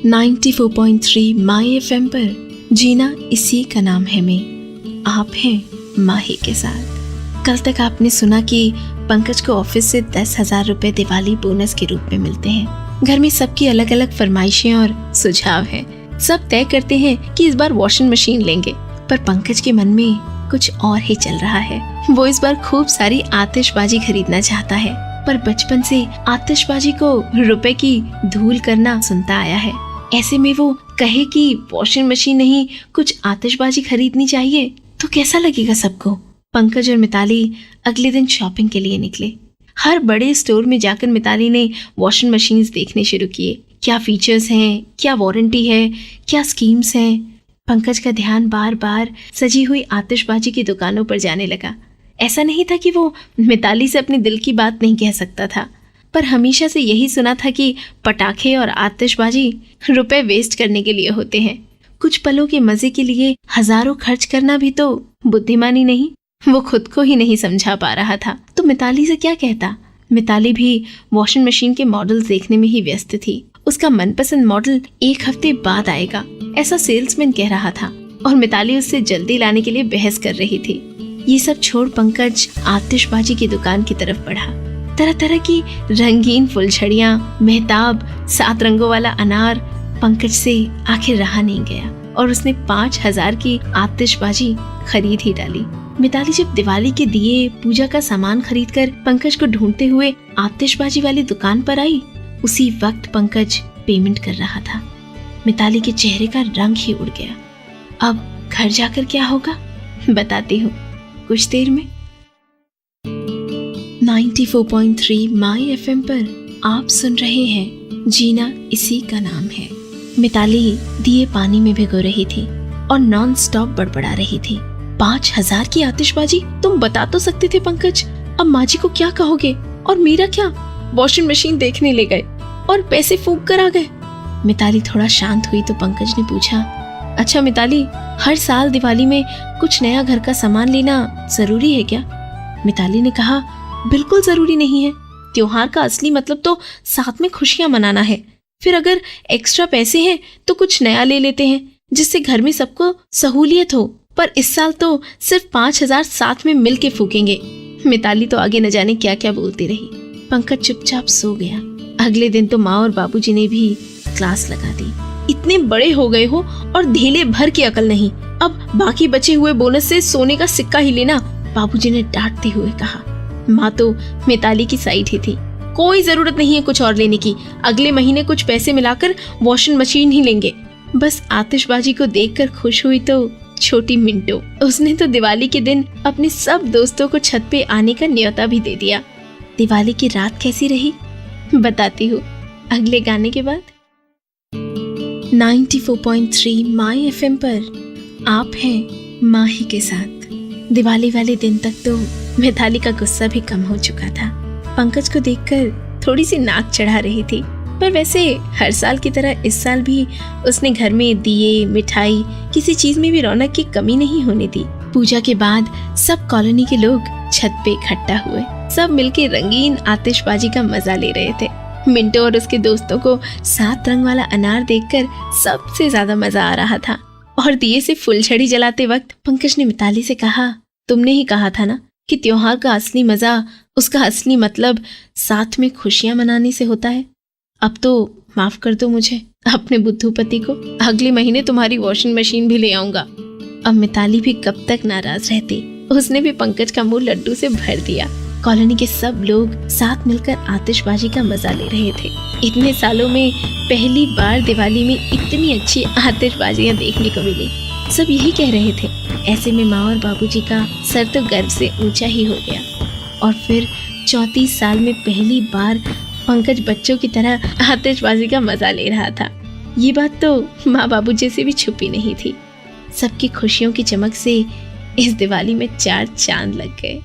94.3 माई FM पर जीना इसी का नाम है में आप हैं माही के साथ। कल तक आपने सुना कि पंकज को ऑफिस से 10,000 रुपए दिवाली बोनस के रूप में मिलते हैं। घर में सबकी अलग अलग फरमाइशें और सुझाव हैं। सब तय करते हैं कि इस बार वॉशिंग मशीन लेंगे, पर पंकज के मन में कुछ और ही चल रहा है। वो इस बार खूब सारी आतिशबाजी खरीदना चाहता है, पर बचपन से आतिशबाजी को रुपए की धूल करना सुनता आया है। ऐसे में वो कहे कि वॉशिंग मशीन नहीं, कुछ आतिशबाजी खरीदनी चाहिए तो कैसा लगेगा सबको। पंकज और मिताली अगले दिन शॉपिंग के लिए निकले। हर बड़े स्टोर में जाकर मिताली ने वॉशिंग मशीन्स देखने शुरू किए। क्या फीचर्स हैं, क्या वारंटी है, क्या स्कीम्स हैं। पंकज का ध्यान बार बार सजी हुई आतिशबाजी की दुकानों पर जाने लगा। ऐसा नहीं था कि वो मिताली से अपने दिल की बात नहीं कह सकता था, पर हमेशा से यही सुना था कि पटाखे और आतिशबाजी रुपए वेस्ट करने के लिए होते हैं। कुछ पलों के मजे के लिए हजारों खर्च करना भी तो बुद्धिमानी नहीं। वो खुद को ही नहीं समझा पा रहा था तो मिताली से क्या कहता। मिताली भी वॉशिंग मशीन के मॉडल्स देखने में ही व्यस्त थी। उसका मनपसंद मॉडल 1 हफ्ते बाद आएगा, ऐसा सेल्समैन कह रहा था, और मिताली उससे जल्दी लाने के लिए बहस कर रही थी। ये सब छोड़ पंकज आतिशबाजी की दुकान की तरफ बढ़ा। तरह तरह की रंगीन फुलझड़ियां, मेहताब, 7 रंगों वाला अनार। पंकज से आखिर रहा नहीं गया और उसने 5,000 की आतिशबाजी खरीद ही डाली। मिताली जब दिवाली के दिए, पूजा का सामान खरीदकर पंकज को ढूंढते हुए आतिशबाजी वाली दुकान पर आई, उसी वक्त पंकज पेमेंट कर रहा था। मिताली के चेहरे का रंग ही उड़ गया। अब घर जाकर क्या होगा बताती हूँ कुछ देर में। 94.3 माई FM पर आप सुन रहे हैं जीना इसी का नाम है। मिताली दिए पानी में भिगो रही थी और नॉन स्टॉप बड़बड़ा रही थी। 5,000 की आतिशबाजी, तुम बता तो सकते थे पंकज। अब माँ जी को क्या कहोगे? और मेरा क्या? वॉशिंग मशीन देखने ले गए और पैसे फूंक कर आ गए। मिताली थोड़ा शांत हुई तो पंकज ने पूछा, अच्छा मिताली, हर साल दिवाली में कुछ नया घर का सामान लेना जरूरी है क्या? मिताली ने कहा, बिल्कुल जरूरी नहीं है। त्योहार का असली मतलब तो साथ में खुशियां मनाना है। फिर अगर एक्स्ट्रा पैसे हैं तो कुछ नया ले लेते हैं जिससे घर में सबको सहूलियत हो। पर इस साल तो सिर्फ 5,000 साथ में मिल के फूकेंगे। मिताली तो आगे न जाने क्या क्या बोलती रही। पंकज चुपचाप सो गया। अगले दिन तो माँ और बाबूजी ने भी क्लास लगा दी। इतने बड़े हो गए हो और धेले भर की अकल नहीं, अब बाकी बचे हुए बोनस से सोने का सिक्का ही लेना, बाबूजी ने डांटते हुए कहा। माँ तो मिताली की साइड ही थी। कोई जरूरत नहीं है कुछ और लेने की, अगले महीने कुछ पैसे मिलाकर वॉशिंग मशीन ही लेंगे। बस आतिशबाजी को देखकर खुश हुई तो छोटी मिंटो, उसने तो दिवाली के दिन अपने सब दोस्तों को छत पे आने का न्योता भी दे दिया। दिवाली की रात कैसी रही बताती हूँ अगले गाने के बाद। 94.3 माई FM पर आप हैं माही के साथ। दिवाली वाले दिन तक तो मिताली का गुस्सा भी कम हो चुका था। पंकज को देखकर थोड़ी सी नाक चढ़ा रही थी, पर वैसे हर साल की तरह इस साल भी उसने घर में दिए, मिठाई, किसी चीज में भी रौनक की कमी नहीं होने दी। पूजा के बाद सब कॉलोनी के लोग छत पे इकट्ठा हुए। सब मिलके रंगीन आतिशबाजी का मजा ले रहे थे। मिंटो और उसके दोस्तों को 7 रंग वाला अनार देखकर सबसे ज्यादा मजा आ रहा था। और दिए से फुलझड़ी जलाते वक्त पंकज ने मिताली से कहा, तुमने ही कहा था ना कि त्योहार का असली मजा, उसका असली मतलब साथ में खुशियां मनाने से होता है। अब तो माफ कर दो मुझे, अपने बुद्धू पति को। अगले महीने तुम्हारी वॉशिंग मशीन भी ले आऊंगा। अब मिताली भी कब तक नाराज रहती, उसने भी पंकज का मुंह लड्डू से भर दिया। कॉलोनी के सब लोग साथ मिलकर आतिशबाजी का मजा ले रहे थे। इतने सालों में पहली बार दिवाली में इतनी अच्छी आतिशबाजियां देखने को मिली। सब यही कह रहे थे। ऐसे में माँ और बाबूजी का सर तो गर्व से ऊंचा ही हो गया। और फिर 34 साल में पहली बार पंकज बच्चों की तरह आतिशबाजी का मजा ले रहा था। ये बात तो माँ बाबूजी से भी छुपी नहीं थी। सबकी खुशियों की चमक से इस दिवाली में 4 चांद लग गए।